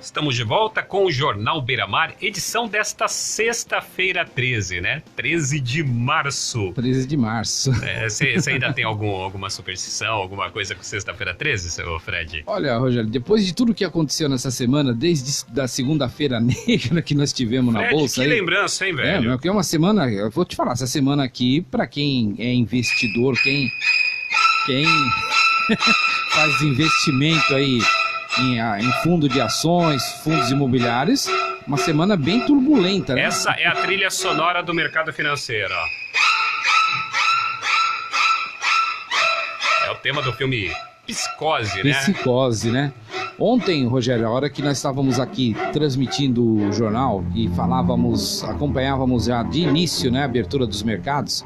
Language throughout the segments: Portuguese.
Estamos de volta com o Jornal Beira-Mar, edição desta sexta-feira 13, né? 13 de março. 13 de março. Você ainda tem alguma superstição, alguma coisa com sexta-feira 13, seu Fred? Olha, Rogério, depois de tudo que aconteceu nessa semana, desde da segunda-feira negra que nós tivemos na Bolsa... Que lembrança, hein, velho? Que é uma semana, eu vou te falar, essa semana aqui, para quem é investidor, quem faz investimento aí em fundo de ações, fundos imobiliários, uma semana bem turbulenta, né? Essa é a trilha sonora do mercado financeiro, ó. É o tema do filme Psicose, né? Psicose, né? Ontem, Rogério, a hora que nós estávamos aqui transmitindo o jornal e acompanhávamos já de início, né, a abertura dos mercados,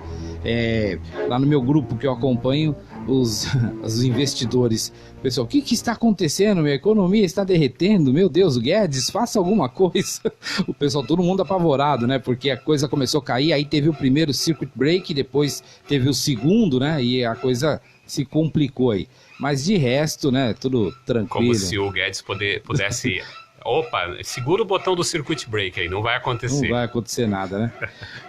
lá no meu grupo que eu acompanho, os investidores, pessoal, o que está acontecendo? Minha economia está derretendo, meu Deus, Guedes, faça alguma coisa. O pessoal, todo mundo apavorado, né? Porque a coisa começou a cair, aí teve o primeiro circuit break, depois teve o segundo, né? E a coisa se complicou aí. Mas de resto, né, tudo tranquilo. Como se o Guedes pudesse... Opa, segura o botão do circuit break aí, não vai acontecer. Não vai acontecer nada, né?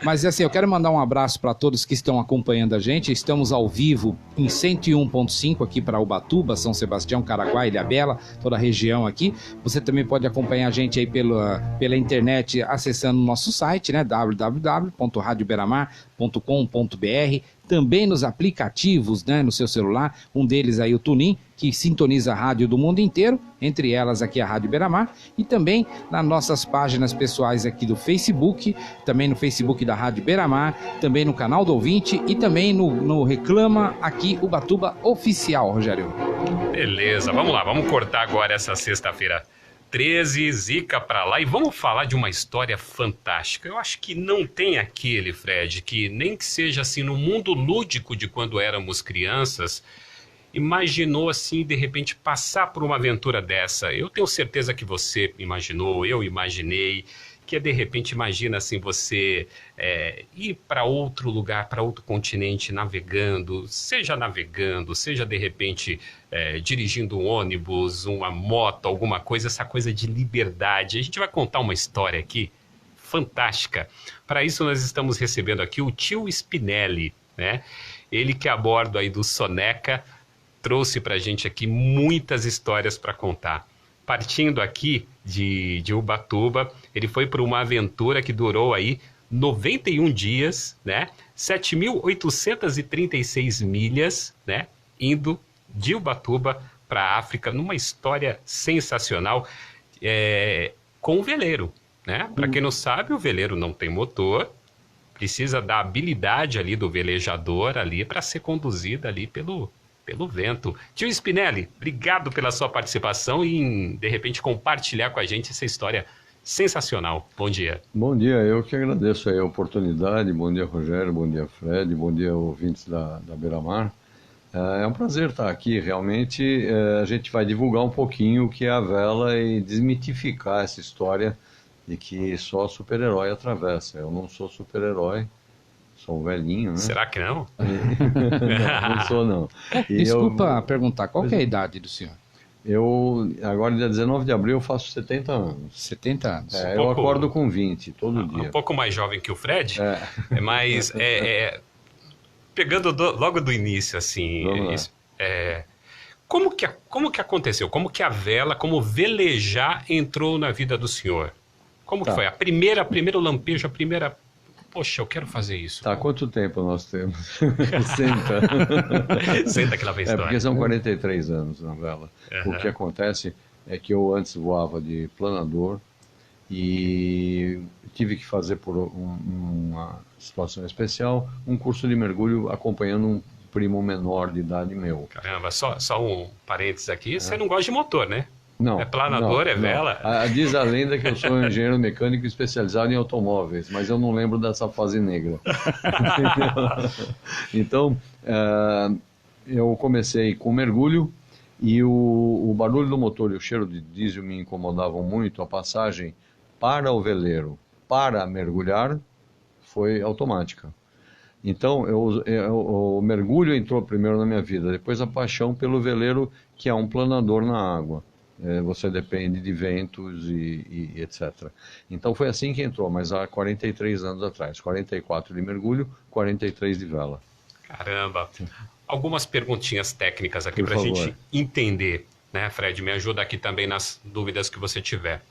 Mas assim, eu quero mandar um abraço para todos que estão acompanhando a gente. Estamos ao vivo em 101.5 aqui para Ubatuba, São Sebastião, Caraguá, Ilhabela, toda a região aqui. Você também pode acompanhar a gente aí pela internet acessando o nosso site, né? www.radioberamar.com.br. Também nos aplicativos, né, no seu celular, um deles aí o TuneIn, que sintoniza a rádio do mundo inteiro, entre elas aqui a Rádio Beira-Mar, e também nas nossas páginas pessoais aqui do Facebook, também no Facebook da Rádio Beira-Mar, também no canal do ouvinte e também no Reclama aqui Ubatuba Oficial, Rogério. Beleza, vamos lá, vamos cortar agora essa sexta-feira 13, zica pra lá, e vamos falar de uma história fantástica. Eu acho que não tem aquele, Fred, que nem que seja assim no mundo lúdico de quando éramos crianças, imaginou assim, de repente, passar por uma aventura dessa. Eu tenho certeza que você imaginou, eu imaginei, que de repente, imagina assim, você ir para outro lugar, para outro continente, navegando, seja de repente dirigindo um ônibus, uma moto, alguma coisa, essa coisa de liberdade. A gente vai contar uma história aqui fantástica. Para isso nós estamos recebendo aqui o tio Spinelli, né? Ele que a bordo aí do Soneca trouxe para a gente aqui muitas histórias para contar. Partindo aqui de Ubatuba, ele foi para uma aventura que durou aí 91 dias, né? 7.836 milhas, né? Indo de Ubatuba para a África, numa história sensacional, com o veleiro, né? Para quem não sabe, o veleiro não tem motor, precisa da habilidade ali do velejador ali para ser conduzida ali pelo vento. Tio Spinelli, obrigado pela sua participação e em, de repente, compartilhar com a gente essa história sensacional. Bom dia. Bom dia, eu que agradeço aí a oportunidade. Bom dia, Rogério, bom dia, Fred, bom dia, ouvintes da Beira-Mar. É um prazer estar aqui, realmente. A gente vai divulgar um pouquinho o que é a vela e desmitificar essa história de que só super-herói atravessa. Eu não sou super-herói. Sou um velhinho, né? Será que não? Não sou, não. Desculpa perguntar, qual que é a idade do senhor? Agora, dia 19 de abril, eu faço 70 anos. 70 anos. Eu acordo com 20, todo dia. Um pouco mais jovem que o Fred, mas pegando logo do início, assim, como que aconteceu? Como que a vela, como velejar entrou na vida do senhor? Como que foi? Primeiro lampejo, poxa, eu quero fazer isso. Tá, quanto tempo nós temos? Senta. Senta que lá vem a história. Porque são 43 anos na vela. O que acontece é que eu antes voava de planador e tive que fazer por uma situação especial um curso de mergulho acompanhando um primo menor de idade meu. Caramba, só um parênteses aqui, você não gosta de motor, né? Não. É planador, não. Vela? Diz a lenda que eu sou um engenheiro mecânico especializado em automóveis, mas eu não lembro dessa fase negra. Então, eu comecei com mergulho e o barulho do motor e o cheiro de diesel me incomodavam muito. A passagem para o veleiro para mergulhar foi automática. Então, o mergulho entrou primeiro na minha vida, depois a paixão pelo veleiro, que é um planador na água. Você depende de ventos e etc. Então foi assim que entrou, mas há 43 anos atrás. 44 de mergulho, 43 de vela. Caramba! Algumas perguntinhas técnicas aqui Por para a favor. gente entender, né, Fred? Me ajuda aqui também nas dúvidas que você tiver.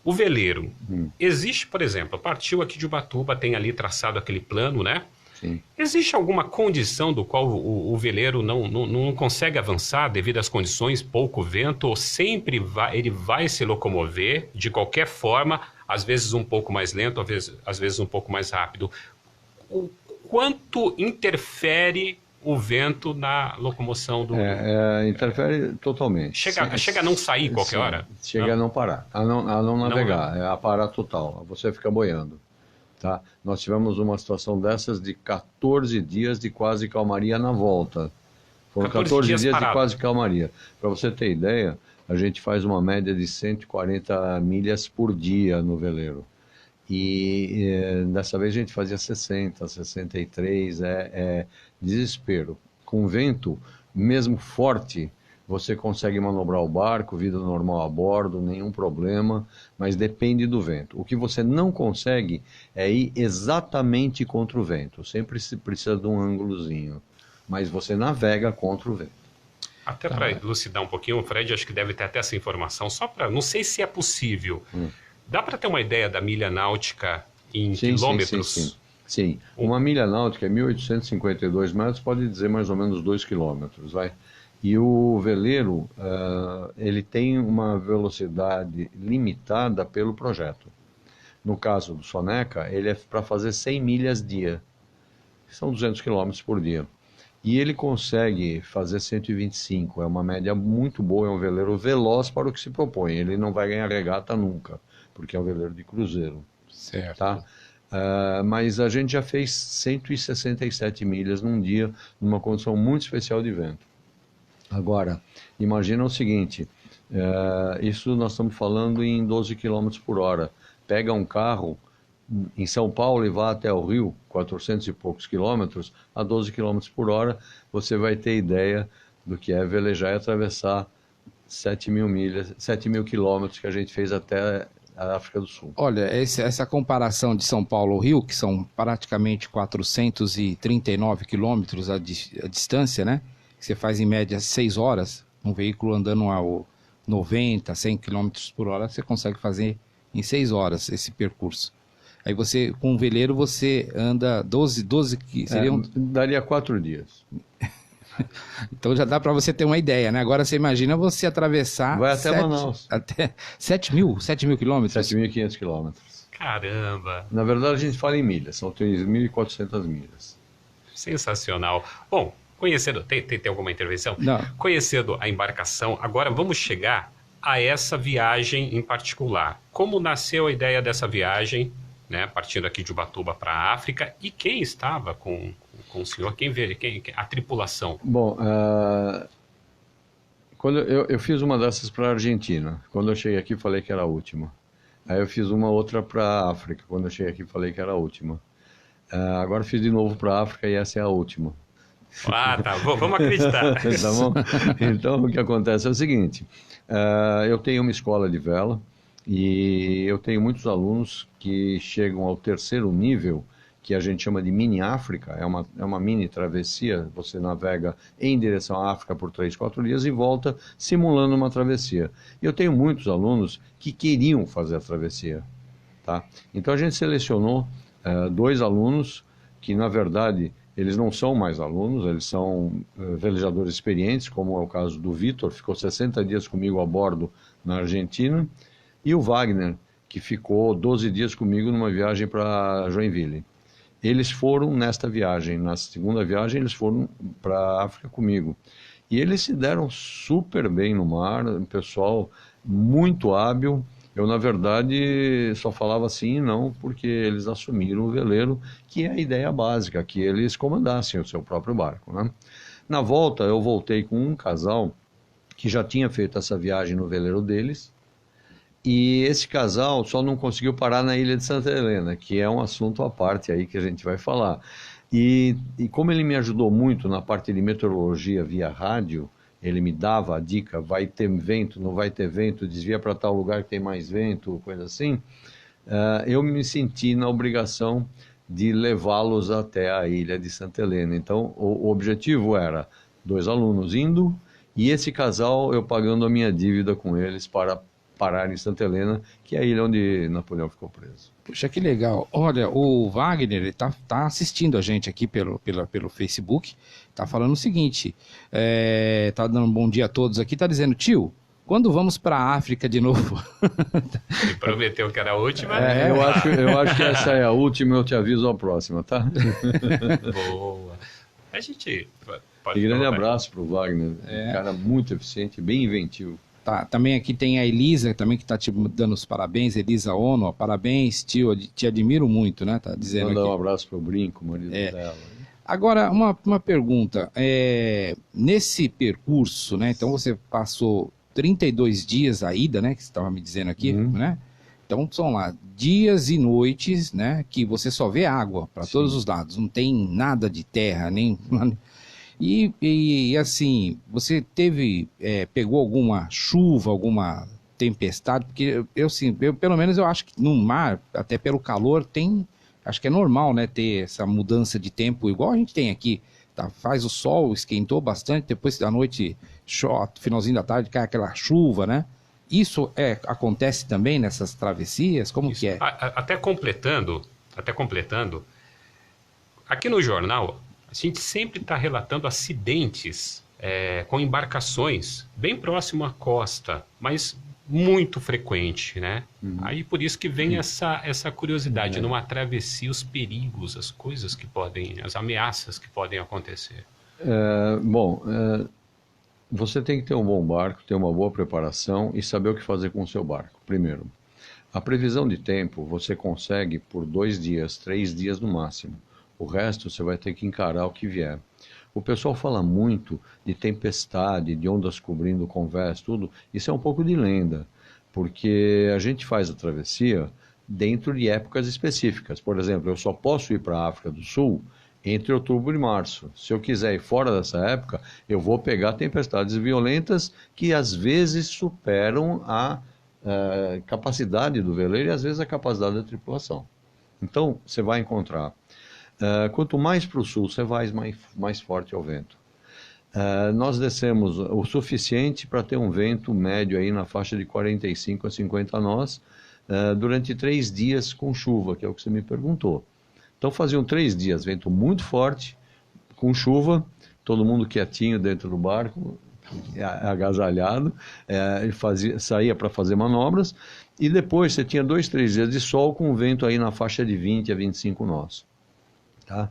O veleiro, existe, por exemplo, partiu aqui de Ubatuba, tem ali traçado aquele plano, né? Sim. Existe alguma condição do qual o veleiro não consegue avançar devido às condições, pouco vento, ou sempre ele vai se locomover de qualquer forma, às vezes um pouco mais lento, às vezes um pouco mais rápido? O quanto interfere o vento na locomoção do... Interfere totalmente. Chega a não sair qualquer hora? Chega a não parar, a não navegar, a parar total, você fica boiando. Tá? Nós tivemos uma situação dessas de 14 dias de quase calmaria na volta. Foram 14 dias de quase calmaria. Para você ter ideia, a gente faz uma média de 140 milhas por dia no veleiro. E dessa vez a gente fazia 60, 63, desespero. Com vento, mesmo forte, você consegue manobrar o barco, vida normal a bordo, nenhum problema, mas depende do vento. O que você não consegue é ir exatamente contra o vento, sempre se precisa de um ângulozinho, mas você navega contra o vento. Até para elucidar um pouquinho, o Fred acho que deve ter até essa informação, só para, não sei se é possível, dá para ter uma ideia da milha náutica em quilômetros? Sim. Uma milha náutica é 1.852 metros, pode dizer mais ou menos 2 quilômetros, vai. E o veleiro, ele tem uma velocidade limitada pelo projeto. No caso do Soneca, ele é para fazer 100 milhas dia, que são 200 quilômetros por dia. E ele consegue fazer 125, é uma média muito boa, é um veleiro veloz para o que se propõe. Ele não vai ganhar regata nunca, porque é um veleiro de cruzeiro. Certo. Tá? Mas a gente já fez 167 milhas num dia, numa condição muito especial de vento. Agora, imagina o seguinte, isso nós estamos falando em 12 km por hora. Pega um carro em São Paulo e vá até o Rio, 400 e poucos quilômetros, a 12 km por hora, você vai ter ideia do que é velejar e atravessar 7.000 milhas, 7.000 quilômetros que a gente fez até a África do Sul. Olha, essa comparação de São Paulo ao Rio, que são praticamente 439 quilômetros a distância, né? Você faz em média 6 horas, um veículo andando a 90, 100 km por hora, você consegue fazer em 6 horas esse percurso. Aí você, com um veleiro, você anda 12 seriam... Daria 4 dias. Então já dá para você ter uma ideia, né? Agora você imagina você atravessar... Vai até Manaus. Até 7.000 quilômetros? 7.500 quilômetros. Caramba! Na verdade, a gente fala em milhas, são 3.400 milhas. Sensacional. Bom, conhecendo... Tem alguma intervenção? Não. Conhecendo a embarcação, agora vamos chegar a essa viagem em particular. Como nasceu a ideia dessa viagem, né, partindo aqui de Ubatuba para a África, e quem estava com o senhor? A tripulação? Bom, quando eu fiz uma dessas para a Argentina. Quando eu cheguei aqui, falei que era a última. Aí eu fiz uma outra para a África. Quando eu cheguei aqui, falei que era a última. Agora fiz de novo para a África e essa é a última. Ah, tá. Vamos acreditar. Tá bom? Então, o que acontece é o seguinte. Eu tenho uma escola de vela e eu tenho muitos alunos que chegam ao 3º nível, que a gente chama de mini África, é uma mini travessia, você navega em direção à África por 3, 4 dias e volta simulando uma travessia. E eu tenho muitos alunos que queriam fazer a travessia. Tá? Então a gente selecionou 2 alunos que, na verdade, eles não são mais alunos, eles são velejadores experientes, como é o caso do Vitor, ficou 60 dias comigo a bordo na Argentina, e o Wagner, que ficou 12 dias comigo numa viagem para Joinville. Eles foram nesta viagem, na segunda viagem eles foram para a África comigo. E eles se deram super bem no mar, um pessoal muito hábil. Eu, na verdade, só falava sim e não, porque eles assumiram o veleiro, que é a ideia básica, que eles comandassem o seu próprio barco, né? Na volta, eu voltei com um casal que já tinha feito essa viagem no veleiro deles, e esse casal só não conseguiu parar na ilha de Santa Helena, que é um assunto à parte aí que a gente vai falar. E como ele me ajudou muito na parte de meteorologia via rádio, ele me dava a dica, vai ter vento, não vai ter vento, desvia para tal lugar que tem mais vento, coisa assim, eu me senti na obrigação de levá-los até a ilha de Santa Helena. Então, o objetivo era 2 alunos indo e esse casal eu pagando a minha dívida com eles para parar em Santa Helena, que é a ilha onde Napoleão ficou preso. Puxa, que legal. Olha, o Wagner, ele tá assistindo a gente aqui pelo Facebook, tá falando o seguinte, tá dando um bom dia a todos aqui, tá dizendo, tio, quando vamos para a África de novo? Ele prometeu que era a última. Eu acho que essa é a última, eu te aviso a próxima, tá? Boa. A gente pode... E grande abraço pro Wagner, um cara muito eficiente, bem inventivo. Tá, também aqui tem a Elisa, também que tá te dando os parabéns, Elisa Ono, ó, parabéns, tio, te admiro muito, né? Tá dizendo Manda aqui. um abraço pro Brinco, marido dela. Agora, uma pergunta, nesse percurso, né? Então você passou 32 dias a ida, né? Que você estava me dizendo aqui, né? Então são lá dias e noites, né? Que você só vê água para todos os lados, não tem nada de terra, nem... E assim, você pegou alguma chuva, alguma tempestade? Porque pelo menos eu acho que no mar, até pelo calor, acho que é normal, né, ter essa mudança de tempo, igual a gente tem aqui. Tá? Faz o sol, esquentou bastante, depois da noite, finalzinho da tarde, cai aquela chuva, né? Isso acontece também nessas travessias? Como que é? Até completando, aqui no jornal... A gente sempre está relatando acidentes com embarcações bem próximo à costa, mas muito frequente, né? Aí por isso que vem essa curiosidade, numa travessia, os perigos, as coisas que podem, as ameaças que podem acontecer. Você tem que ter um bom barco, ter uma boa preparação e saber o que fazer com o seu barco, primeiro. A previsão de tempo você consegue por 2 dias, 3 dias no máximo. O resto você vai ter que encarar o que vier. O pessoal fala muito de tempestade, de ondas cobrindo o convés, tudo. Isso é um pouco de lenda, porque a gente faz a travessia dentro de épocas específicas. Por exemplo, eu só posso ir para a África do Sul entre outubro e março. Se eu quiser ir fora dessa época, eu vou pegar tempestades violentas que às vezes superam a capacidade do veleiro e às vezes a capacidade da tripulação. Então, você vai encontrar... quanto mais para o sul você vai, mais forte é o vento. Nós descemos o suficiente para ter um vento médio aí na faixa de 45 a 50 nós, durante 3 dias com chuva, que é o que você me perguntou. Então faziam 3 dias, vento muito forte, com chuva, todo mundo quietinho dentro do barco, agasalhado, saía para fazer manobras, e depois você tinha 2, 3 dias de sol com vento aí na faixa de 20 a 25 nós. Tá?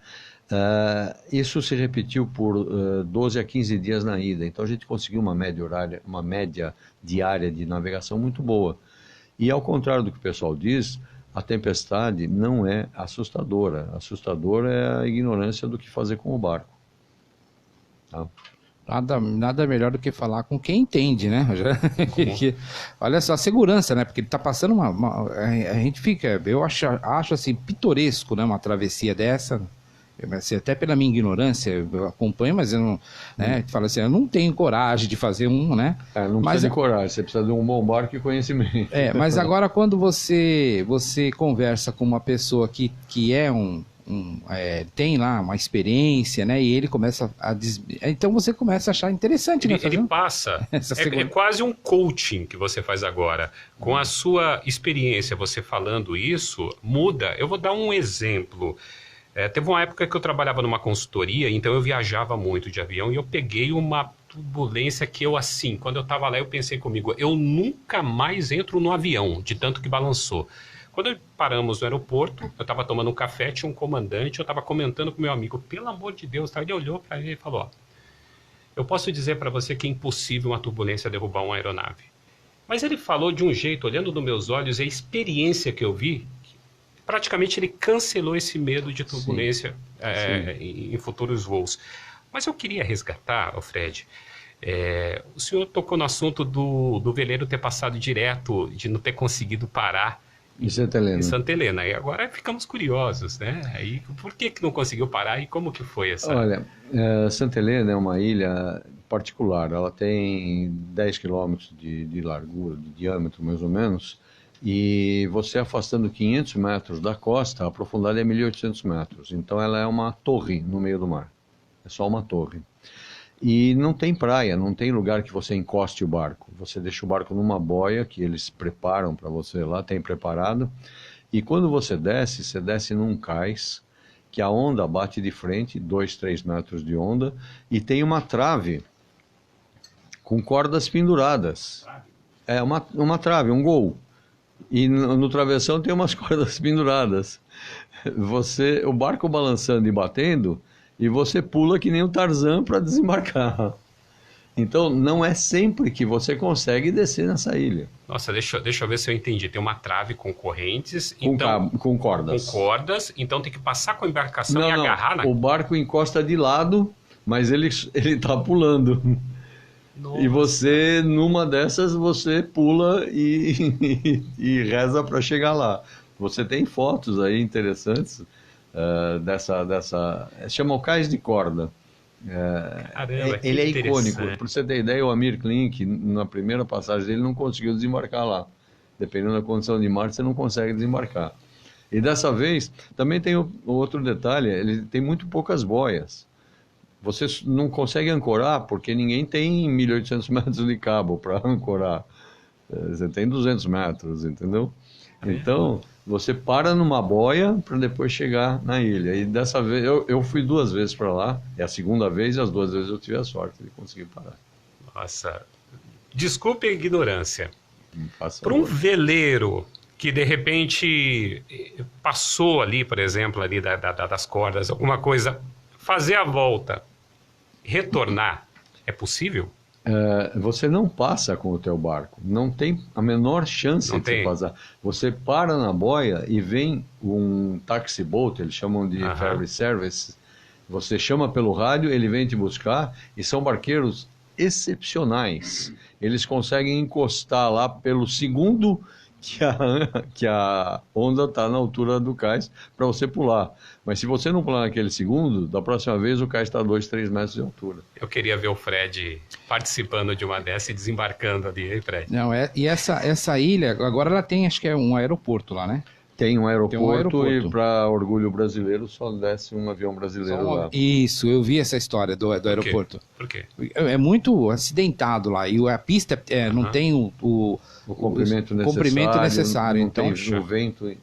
Isso se repetiu por 12 a 15 dias na ida, então a gente conseguiu uma média diária de navegação muito boa. E ao contrário do que o pessoal diz, a tempestade não é assustadora. Assustadora é a ignorância do que fazer com o barco. Tá? Nada melhor do que falar com quem entende, né? Olha só, a segurança, né? Porque ele tá passando a gente fica, eu acho assim, pitoresco, né? Uma travessia dessa, assim, até pela minha ignorância, eu acompanho, mas eu não, né? Fala assim, eu não tenho coragem de fazer né? Não precisa de coragem, você precisa de um bom barco e conhecimento. Mas agora quando você conversa com uma pessoa que tem lá uma experiência, né? E ele começa então você começa a achar interessante, né? Ele passa. É quase um coaching que você faz agora. Com a sua experiência, você falando isso, muda. Eu vou dar um exemplo. Teve uma época que eu trabalhava numa consultoria, então eu viajava muito de avião e eu peguei uma turbulência que quando eu estava lá, eu pensei comigo, eu nunca mais entro no avião, de tanto que balançou. Quando paramos no aeroporto, eu estava tomando um café, tinha um comandante, eu estava comentando com meu amigo, pelo amor de Deus, ele olhou para ele e falou, eu posso dizer para você que é impossível uma turbulência derrubar uma aeronave. Mas ele falou de um jeito, olhando nos meus olhos, e a experiência que eu vi, praticamente ele cancelou esse medo de turbulência em futuros voos. Mas eu queria resgatar, Fred, o senhor tocou no assunto do veleiro ter passado direto, de não ter conseguido parar. Em Santa Helena. Em Santa Helena. E agora ficamos curiosos, né? Aí, por que não conseguiu parar e como que foi essa... Olha, Santa Helena é uma ilha particular. Ela tem 10 quilômetros de largura, de diâmetro mais ou menos, e você afastando 500 metros da costa, a profundidade é 1.800 metros. Então ela é uma torre no meio do mar. É só uma torre. E não tem praia, não tem lugar que você encoste o barco. Você deixa o barco numa boia que eles preparam para você lá, tem preparado. E quando você desce num cais, que a onda bate de frente, 2, 3 metros de onda, e tem uma trave com cordas penduradas. É uma trave, um gol. E no travessão tem umas cordas penduradas. O barco balançando e batendo, e você pula que nem o Tarzan para desembarcar. Então, não é sempre que você consegue descer nessa ilha. Nossa, deixa eu ver se eu entendi. Tem uma trave com correntes, Com cordas. Com cordas, então tem que passar com a embarcação e agarrar na... O barco encosta de lado, mas ele está pulando. Nossa. E você, numa dessas, você pula e reza para chegar lá. Você tem fotos aí interessantes dessa... Chama o cais de corda. Caramba, ele é interessante. icônico. Para você ter ideia, o Amir Klink, na primeira passagem dele, não conseguiu desembarcar lá. Dependendo da condição de mar, você não consegue desembarcar. E dessa vez, também tem o outro detalhe, ele tem muito poucas boias. Você não consegue ancorar porque ninguém tem 1.800 metros de cabo para ancorar. Você tem 200 metros, entendeu? Então, você para numa boia para depois chegar na ilha. E dessa vez, eu fui 2 vezes para lá, é a segunda vez, e as 2 vezes eu tive a sorte de conseguir parar. Nossa, desculpe a ignorância. Para um veleiro que de repente passou ali, por exemplo, ali das cordas, alguma coisa, fazer a volta, retornar, é possível? Você não passa com o teu barco, não tem a menor chance de você passar. Você para na boia e vem um taxi boat, eles chamam de ferry service, você chama pelo rádio, ele vem te buscar, e são barqueiros excepcionais. Eles conseguem encostar lá pelo segundo que a onda está na altura do cais para você pular. Mas se você não pular naquele segundo, da próxima vez o cais está a 2, 3 metros de altura. Eu queria ver o Fred participando de uma dessa e desembarcando ali, hein, Fred? Não, e essa ilha, agora ela tem, acho que é um aeroporto lá, né? Tem um aeroporto e para orgulho brasileiro só desce um avião brasileiro lá. Isso, eu vi essa história do aeroporto. Por quê? É muito acidentado lá e a pista não tem o comprimento necessário. Não então, tem o vento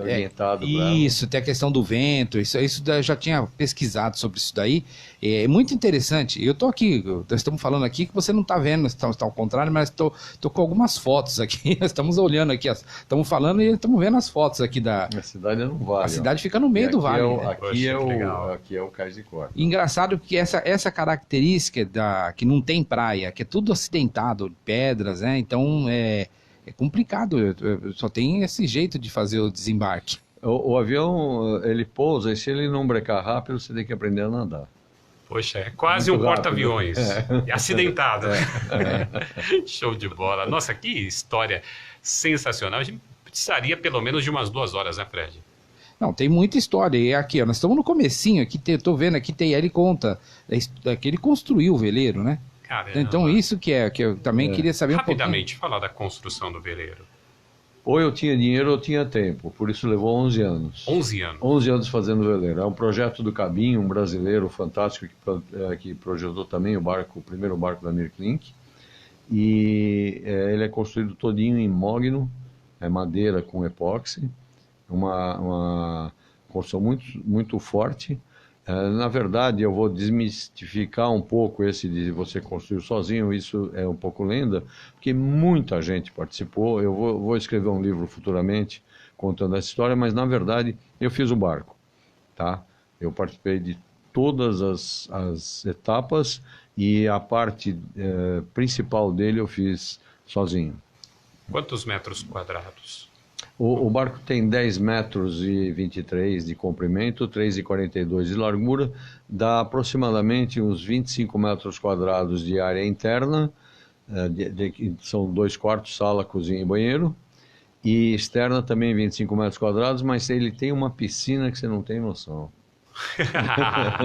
orientado. Isso, tem a questão do vento, isso eu já tinha pesquisado sobre isso daí. É muito interessante. Eu tô aqui, nós estamos falando aqui que você não está vendo, está ao contrário, mas tô com algumas fotos aqui. Nós estamos olhando aqui, estamos falando e estamos vendo as fotos aqui da... A cidade é no vale. A cidade fica no meio do vale. Aqui é o cais de corda. Engraçado que essa característica que não tem praia, que é tudo acidentado, pedras, né? Então é complicado, só tem esse jeito de fazer o desembarque. O avião, ele pousa e se ele não brecar rápido, você tem que aprender a nadar. Poxa, é quase muito um porta-aviões. Acidentado. Show de bola. Nossa, que história sensacional. A gente precisaria pelo menos de umas 2 horas, né, Fred? Não, tem muita história. E aqui, ó, nós estamos no comecinho, aqui tô vendo, aqui ele conta que ele construiu o veleiro, né? Caramba. Então isso que eu também queria saber rapidamente, falar da construção do veleiro. Ou eu tinha dinheiro ou eu tinha tempo, por isso levou 11 anos. 11 anos? 11 anos fazendo veleiro. É um projeto do Cabinho, um brasileiro fantástico que projetou também o primeiro barco da Amir Klink. E ele é construído todinho em mogno, madeira com epóxi, uma construção muito, muito forte. Na verdade, eu vou desmistificar um pouco esse de você construir sozinho, isso é um pouco lenda, porque muita gente participou. Eu vou escrever um livro futuramente contando essa história, mas na verdade eu fiz o barco, tá? Eu participei de todas as etapas e a parte principal dele eu fiz sozinho. Quantos metros quadrados? O barco tem 10 metros e 23 de comprimento, 3,42 de largura, dá aproximadamente uns 25 metros quadrados de área interna, são 2 quartos, sala, cozinha e banheiro, E externa também 25 metros quadrados, mas ele tem uma piscina que você não tem noção.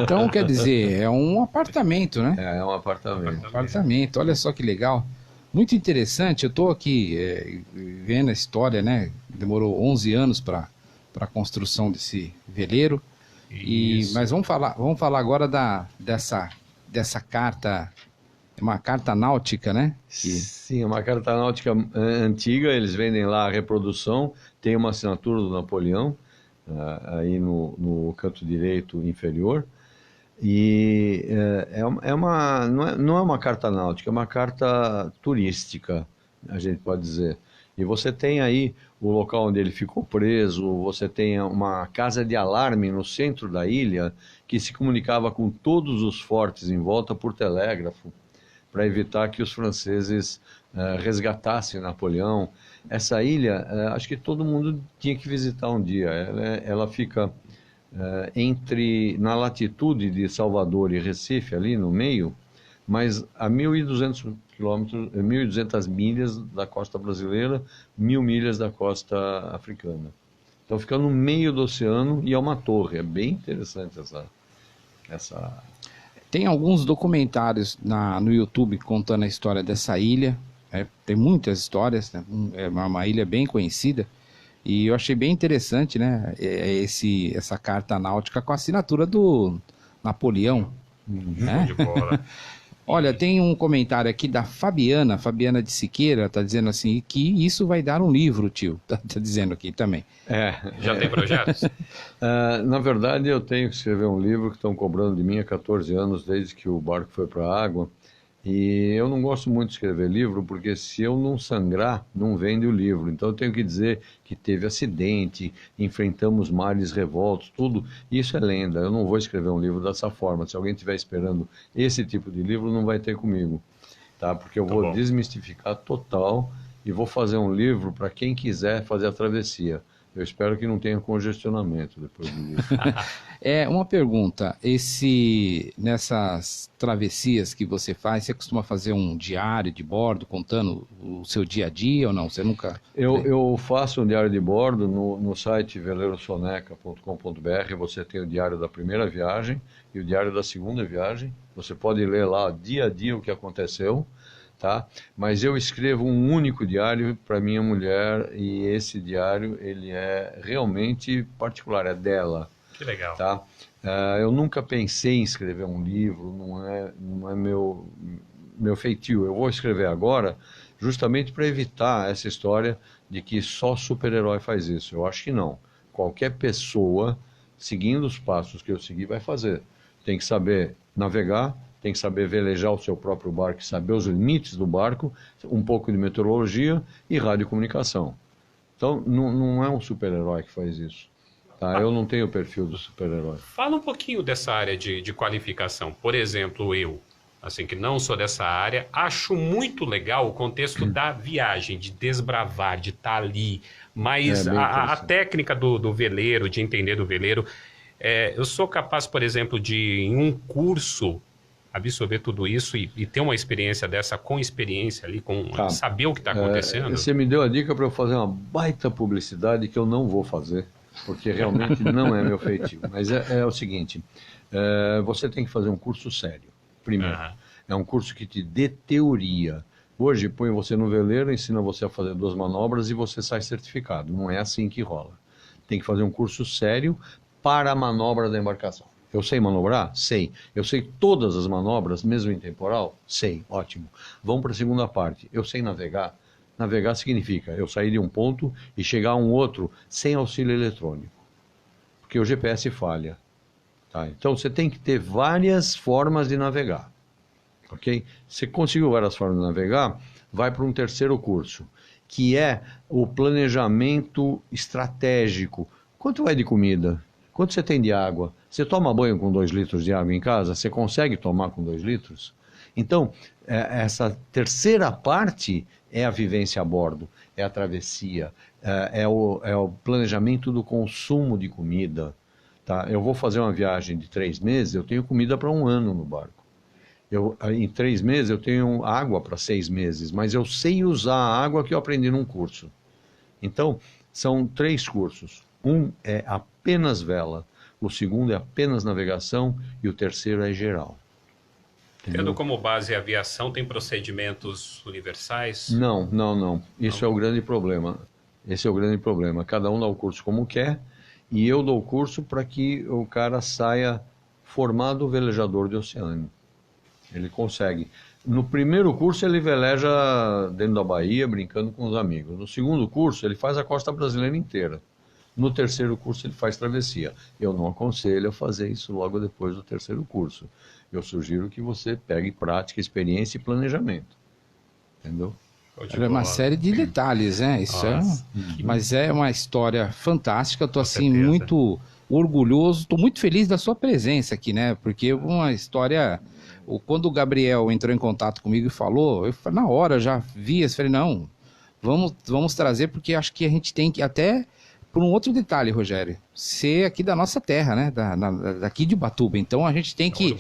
Então, quer dizer, é um apartamento, né? É um apartamento. Apartamento, olha só que legal. Muito interessante, eu estou aqui vendo a história, né? Demorou 11 anos para a construção desse veleiro. Mas vamos falar agora dessa carta, uma carta náutica, né? Sim, uma carta náutica antiga, eles vendem lá a reprodução, tem uma assinatura do Napoleão, aí no canto direito inferior, e não é uma carta náutica, é uma carta turística, a gente pode dizer. E você tem aí o local onde ele ficou preso, você tem uma casa de alarme no centro da ilha, que se comunicava com todos os fortes em volta por telégrafo, para evitar que os franceses resgatassem Napoleão. Essa ilha, acho que todo mundo tinha que visitar um dia. Ela fica na latitude de Salvador e Recife, ali no meio, mas a 1.200 quilômetros, 1.200 milhas da costa brasileira, 1.000 milhas da costa africana. Então fica no meio do oceano e é uma torre. É bem interessante essa... Tem alguns documentários no YouTube contando a história dessa ilha. Tem muitas histórias, né? É uma ilha bem conhecida. E eu achei bem interessante, né? Essa carta náutica com a assinatura do Napoleão. Né? De bola. Olha, tem um comentário aqui da Fabiana de Siqueira, tá dizendo assim, que isso vai dar um livro, tio. Tá dizendo aqui também. Já tem projetos? Na verdade, eu tenho que escrever um livro que estão cobrando de mim há 14 anos, desde que o barco foi para a água. E eu não gosto muito de escrever livro, porque se eu não sangrar, não vende o livro. Então eu tenho que dizer que teve acidente, enfrentamos mares revoltos, tudo. Isso é lenda, eu não vou escrever um livro dessa forma. Se alguém estiver esperando esse tipo de livro, não vai ter comigo, tá? Porque eu vou desmistificar total e vou fazer um livro para quem quiser fazer a travessia. Eu espero que não tenha congestionamento depois do livro. Uma pergunta, nessas travessias que você faz, você costuma fazer um diário de bordo contando o seu dia a dia ou não? Você nunca... Eu faço um diário de bordo no site veleirosoneca.com.br. Você tem o diário da primeira viagem e o diário da segunda viagem. Você pode ler lá dia a dia o que aconteceu, tá? Mas eu escrevo um único diário para minha mulher e esse diário ele é realmente particular, é dela. Que legal. Tá? Eu nunca pensei em escrever um livro, não é meu feitio. Eu vou escrever agora justamente para evitar essa história de que só super-herói faz isso. Eu acho que não. Qualquer pessoa, seguindo os passos que eu segui, vai fazer. Tem que saber navegar, tem que saber velejar o seu próprio barco, saber os limites do barco, um pouco de meteorologia e radiocomunicação. Então, não é um super-herói que faz isso. Tá? Eu não tenho o perfil do super-herói. Fala um pouquinho dessa área de qualificação. Por exemplo, eu, assim, que não sou dessa área, acho muito legal o contexto da viagem, de desbravar, de estar ali, mas a técnica do veleiro, de entender do veleiro, eu sou capaz, por exemplo, de, em um curso, absorver tudo isso e ter uma experiência dessa com experiência ali, saber o que está acontecendo? Você me deu a dica para eu fazer uma baita publicidade que eu não vou fazer, porque realmente não é meu feitio. Mas é o seguinte, você tem que fazer um curso sério, primeiro. É um curso que te dê teoria. Hoje, põe você no veleiro, ensina você a fazer 2 manobras e você sai certificado. Não é assim que rola. Tem que fazer um curso sério para a manobra da embarcação. Eu sei manobrar? Sei. Eu sei todas as manobras, mesmo em temporal? Sei. Ótimo. Vamos para a segunda parte. Eu sei navegar? Navegar significa eu sair de um ponto e chegar a um outro sem auxílio eletrônico, porque o GPS falha. Tá? Então você tem que ter várias formas de navegar. Ok? Se conseguiu várias formas de navegar, vai para um terceiro curso, que é o planejamento estratégico. Quanto é de comida? Quanto você tem de água? Você toma banho com 2 litros de água em casa? Você consegue tomar com 2 litros? Então, essa terceira parte é a vivência a bordo, é a travessia, é o planejamento do consumo de comida. Tá? Eu vou fazer uma viagem de 3 meses, eu tenho comida para 1 ano no barco. Em 3 meses eu tenho água para 6 meses, mas eu sei usar a água que eu aprendi num curso. Então, são 3 cursos. Um é apenas vela, o segundo é apenas navegação e o terceiro é geral. Tendo como base a aviação, tem procedimentos universais? Não. Isso é o grande problema. Esse é o grande problema. Cada um dá o curso como quer e eu dou o curso para que o cara saia formado velejador de oceano. Ele consegue. No primeiro curso ele veleja dentro da Bahia, brincando com os amigos. No segundo curso ele faz a costa brasileira inteira. No terceiro curso ele faz travessia. Eu não aconselho a fazer isso logo depois do terceiro curso. Eu sugiro que você pegue prática, experiência e planejamento. Entendeu? É uma série de detalhes, né? Isso mas é uma história fantástica. Eu tô assim muito orgulhoso, tô muito feliz da sua presença aqui, né? Porque é uma história. Quando o Gabriel entrou em contato comigo e falou, eu na hora eu já vi, eu falei, não, vamos trazer, porque acho que a gente tem que até, por um outro detalhe, Rogério, ser aqui da nossa terra, né? Daqui de Ubatuba. Então a gente tem que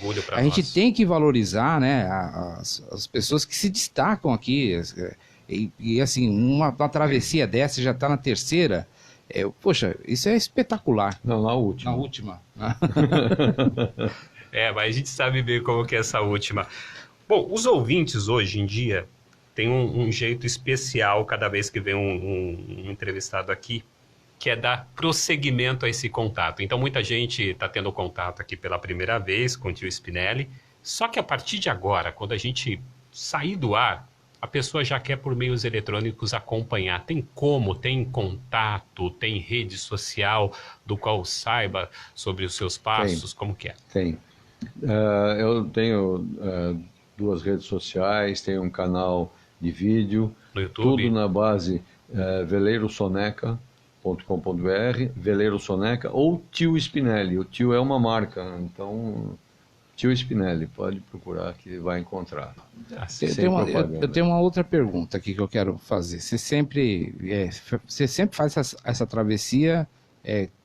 tem que valorizar, né? As pessoas que se destacam aqui. E assim, uma travessia dessa já está na terceira. Poxa, isso é espetacular. Não, na última. Na última. Mas a gente sabe bem como que é essa última. Bom, os ouvintes hoje em dia têm um jeito especial cada vez que vem um entrevistado aqui, que é dar prosseguimento a esse contato. Então muita gente está tendo contato aqui pela primeira vez com o tio Spinelli, só que a partir de agora, quando a gente sair do ar, a pessoa já quer por meios eletrônicos acompanhar. Tem contato, tem rede social do qual saiba sobre os seus passos, como que é? Tem. Eu tenho 2 redes sociais, tenho um canal de vídeo, no YouTube? Tudo na base veleirosoneca.com.br, Veleiro Soneca ou Tio Spinelli. O tio é uma marca, então Tio Spinelli, pode procurar que vai encontrar. Eu tenho uma outra pergunta aqui que eu quero fazer. Você sempre faz essa travessia,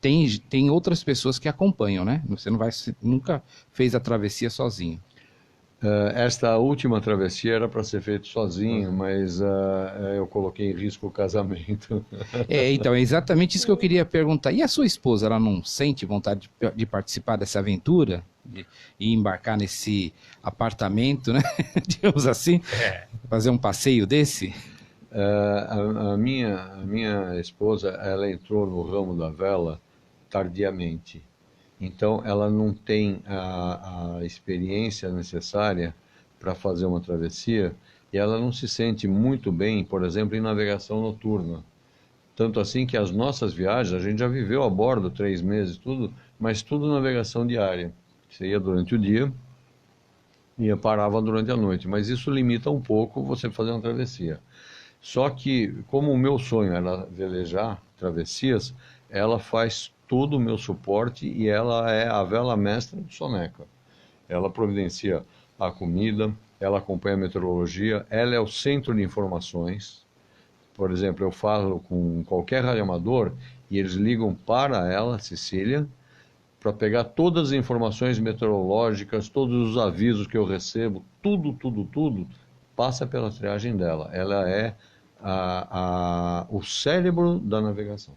tem outras pessoas que acompanham, né? Você nunca fez a travessia sozinho. Esta última travessia era para ser feita sozinho, mas eu coloquei em risco o casamento. Então, é exatamente isso que eu queria perguntar. E a sua esposa, ela não sente vontade de participar dessa aventura? E embarcar nesse apartamento, né? Digamos assim, fazer um passeio desse? A minha esposa, ela entrou no ramo da vela tardiamente. Então, ela não tem a experiência necessária para fazer uma travessia e ela não se sente muito bem, por exemplo, em navegação noturna. Tanto assim que as nossas viagens, a gente já viveu a bordo 3 meses, tudo, mas tudo navegação diária. Você ia durante o dia e parava durante a noite, mas isso limita um pouco você fazer uma travessia. Só que, como o meu sonho era velejar travessias, ela faz todo o meu suporte e ela é a vela mestra do Soneca. Ela providencia a comida, ela acompanha a meteorologia, ela é o centro de informações. Por exemplo, eu falo com qualquer radioamador e eles ligam para ela, Cecília, para pegar todas as informações meteorológicas, todos os avisos que eu recebo, tudo passa pela triagem dela. Ela é o cérebro da navegação.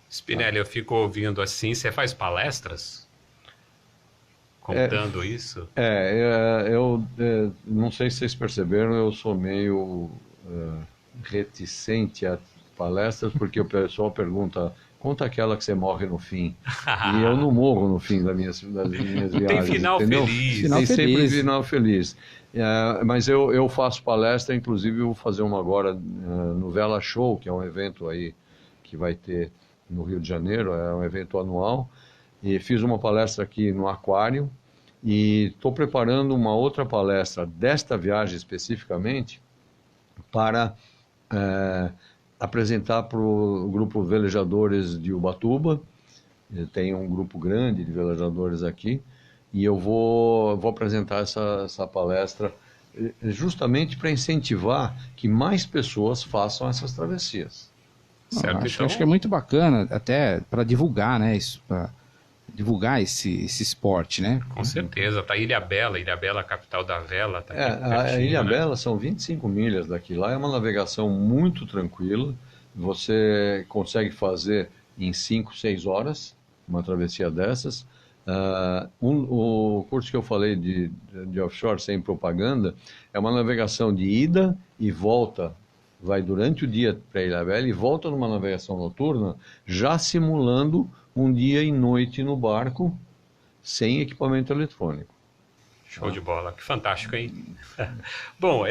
Spinelli, eu fico ouvindo assim, você faz palestras? Contando isso? Eu não sei se vocês perceberam, eu sou meio reticente a palestras, porque o pessoal pergunta, conta aquela que você morre no fim. E eu não morro no fim das minhas viagens. Tem final entendeu? feliz. Tem sempre final feliz. Mas eu faço palestra, inclusive eu vou fazer uma agora no Vela Show, que é um evento aí que vai ter no Rio de Janeiro, é um evento anual, e fiz uma palestra aqui no Aquário, e estou preparando uma outra palestra desta viagem especificamente para apresentar para o grupo Velejadores de Ubatuba. Tem um grupo grande de velejadores aqui, e eu vou apresentar essa palestra justamente para incentivar que mais pessoas façam essas travessias. Certo, acho que é muito bacana, até para divulgar, né? Isso, para divulgar esse esporte, né? Com certeza, tá Ilha Bela, a capital da vela. Tá a Ilha Bela são 25 milhas daqui. Lá é uma navegação muito tranquila. você consegue fazer em 5, 6 horas, uma travessia dessas. O curso que eu falei de offshore sem propaganda é uma navegação de ida e volta, vai durante o dia para Ilhabela e volta numa navegação noturna, já simulando um dia e noite no barco, sem equipamento eletrônico. Show de bola, que fantástico, hein? Bom,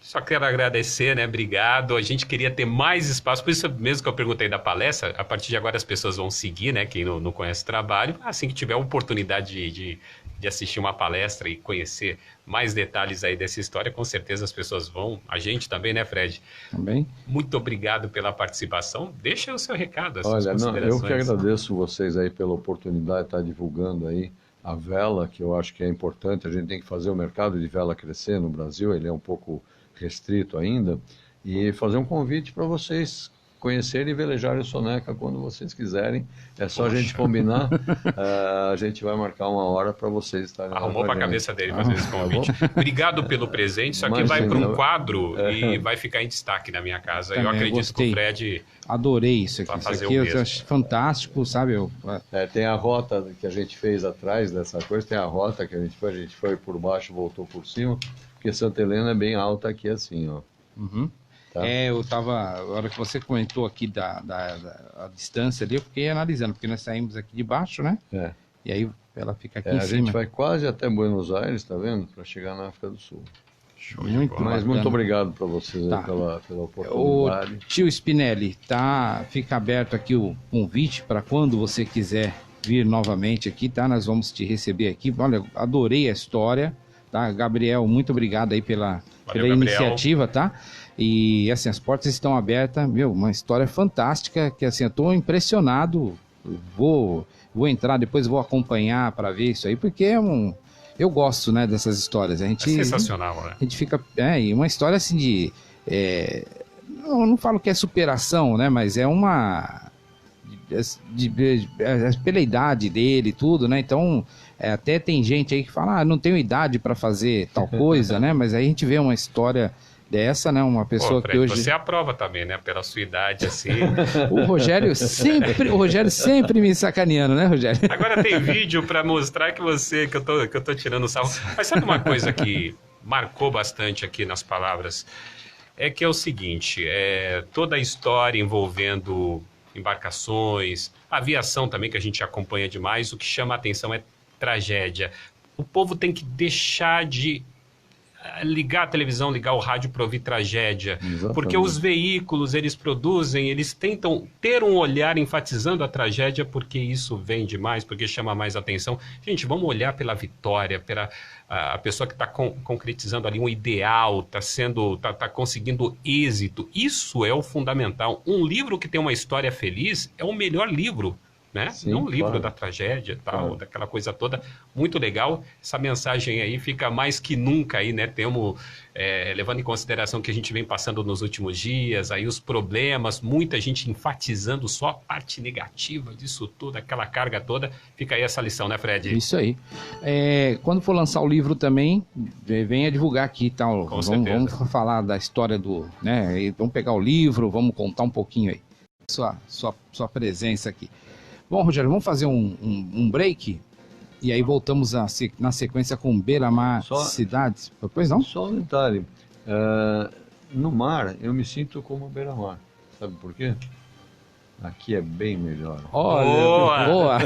só quero agradecer, né? Obrigado. A gente queria ter mais espaço, por isso mesmo que eu perguntei da palestra. A partir de agora as pessoas vão seguir, né? Quem não conhece o trabalho, assim que tiver a oportunidade de assistir uma palestra e conhecer mais detalhes aí dessa história, com certeza as pessoas vão. A gente também, né, Fred? Também. Muito obrigado pela participação. Deixa o seu recado, as suas Olha, considerações. eu que agradeço vocês aí pela oportunidade de estar divulgando aí a vela, que eu acho que é importante. A gente tem que fazer o mercado de vela crescer no Brasil, ele é um pouco restrito ainda, e fazer um convite para vocês conhecerem e velejarem o Soneca quando vocês quiserem. É só a gente combinar, a gente vai marcar uma hora para vocês estarem lá. Arrumou para a cabeça dele fazer esse convite. Obrigado pelo presente. Isso aqui vai para um quadro e vai ficar em destaque na minha casa. Também, eu acredito gostei. que o Fred... Adorei isso aqui. Isso aqui eu acho fantástico, sabe? Tem a rota que a gente fez atrás dessa coisa, tem a rota que a gente foi por baixo, voltou por cima, porque Santa Helena é bem alta aqui assim, ó. Uhum. Tá. Eu estava, a hora que você comentou aqui a distância ali, eu fiquei analisando, porque nós saímos aqui de baixo, né? E aí ela fica aqui em cima. A gente vai quase até Buenos Aires, tá vendo? Para chegar na África do Sul. Muito obrigado para vocês aí pela oportunidade. O tio Spinelli, fica aberto aqui o convite para quando você quiser vir novamente aqui, tá? Nós vamos te receber aqui. Olha, adorei a história, tá? Gabriel, muito obrigado aí pela iniciativa, tá? E assim, as portas estão abertas, uma história fantástica, que assim, eu tô impressionado, vou entrar, depois vou acompanhar para ver isso aí, porque eu gosto, né, dessas histórias. É sensacional, né? A gente fica, uma história assim de, não falo que é superação, né, mas é uma, pela idade dele e tudo, né, então, até tem gente aí que fala, não tenho idade para fazer tal coisa, né, mas aí a gente vê uma história dessa, né? Uma pessoa Fred, que hoje... Você aprova também, né? Pela sua idade, assim. O Rogério sempre me sacaneando, né, Rogério? Agora tem vídeo para mostrar que eu tô tirando sarro. Mas sabe uma coisa que marcou bastante aqui nas palavras? É que é o seguinte, toda a história envolvendo embarcações, aviação também, que a gente acompanha demais, o que chama a atenção é tragédia. O povo tem que deixar de ligar a televisão, ligar o rádio para ouvir tragédia. Exatamente. Porque os veículos, eles produzem, eles tentam ter um olhar enfatizando a tragédia, porque isso vende mais, porque chama mais atenção. Gente, vamos olhar pela vitória, pela a pessoa que está concretizando ali um ideal, tá conseguindo êxito. Isso é o fundamental. Um livro que tem uma história feliz é o melhor livro, né? Sim, não um livro da tragédia, tal, daquela coisa toda. Muito legal. Essa mensagem aí fica mais que nunca aí, né? Temos, levando em consideração que a gente vem passando nos últimos dias, aí os problemas, muita gente enfatizando só a parte negativa disso tudo, aquela carga toda. Fica aí essa lição, né, Fred? Isso aí. Quando for lançar o livro também, venha divulgar aqui, tal. Vamos falar da história do, né? Vamos pegar o livro, vamos contar um pouquinho aí. Sua presença aqui. Bom, Rogério, vamos fazer um break e aí voltamos na sequência com Beira-Mar Cidades. Pois não? Só um detalhe. No mar, eu me sinto como Beira-Mar. Sabe por quê? Aqui é bem melhor. Olha, boa!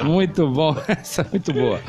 Muito bom, essa é muito boa.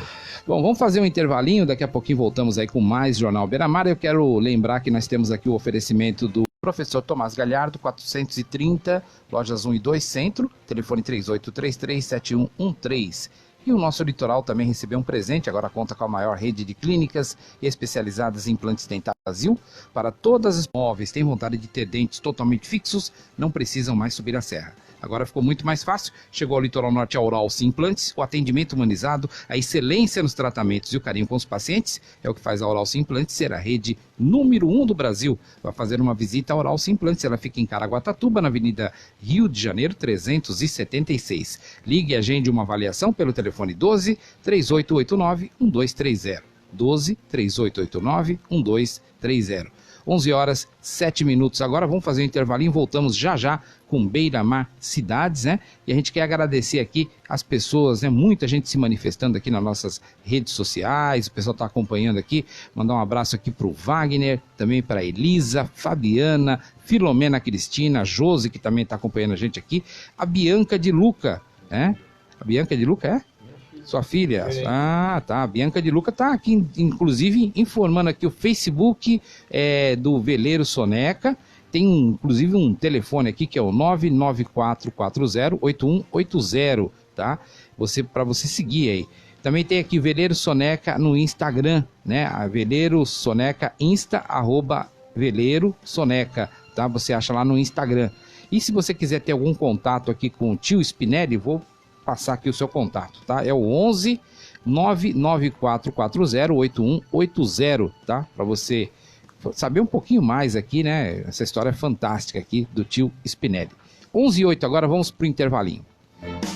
Bom, vamos fazer um intervalinho, daqui a pouquinho voltamos aí com mais Jornal Beira-Mar. Eu quero lembrar que nós temos aqui o oferecimento do Professor Tomás Galhardo, 430, lojas 1 e 2 Centro, telefone 3833-7113. E o nosso litoral também recebeu um presente, agora conta com a maior rede de clínicas especializadas em implantes dentários do Brasil. Para todas as móveis, tem vontade de ter dentes totalmente fixos, não precisam mais subir a serra. Agora ficou muito mais fácil, chegou ao Litoral Norte a Oral-C Implantes, o atendimento humanizado, a excelência nos tratamentos e o carinho com os pacientes é o que faz a Oral-C Implantes ser a rede número 1 do Brasil. Vai fazer uma visita à Oral-C Implantes, ela fica em Caraguatatuba, na Avenida Rio de Janeiro 376. Ligue e agende uma avaliação pelo telefone 12-3889-1230. 12-3889-1230. 11 horas 7 minutos. Agora vamos fazer um intervalinho, voltamos já já com Beira-Mar Cidades, né? E a gente quer agradecer aqui as pessoas, né? Muita gente se manifestando aqui nas nossas redes sociais, o pessoal está acompanhando aqui. Mandar um abraço aqui para o Wagner, também para Elisa, Fabiana, Filomena Cristina, Josi, que também está acompanhando a gente aqui, a Bianca de Luca, né? A Bianca de Luca é? Sua filha? Ah, tá. A Bianca de Luca tá aqui, inclusive, informando aqui o Facebook do Veleiro Soneca. Tem, inclusive, um telefone aqui que é o 994408180, tá? Para você seguir aí. Também tem aqui Veleiro Soneca no Instagram, né? A Veleiro Soneca, @Veleiro Soneca, tá? Você acha lá no Instagram. E se você quiser ter algum contato aqui com o tio Spinelli, vou passar aqui o seu contato, tá? É o 11 994408180, tá? Para você saber um pouquinho mais aqui, né? Essa história fantástica aqui do tio Spinelli. 11h08, agora vamos pro intervalinho.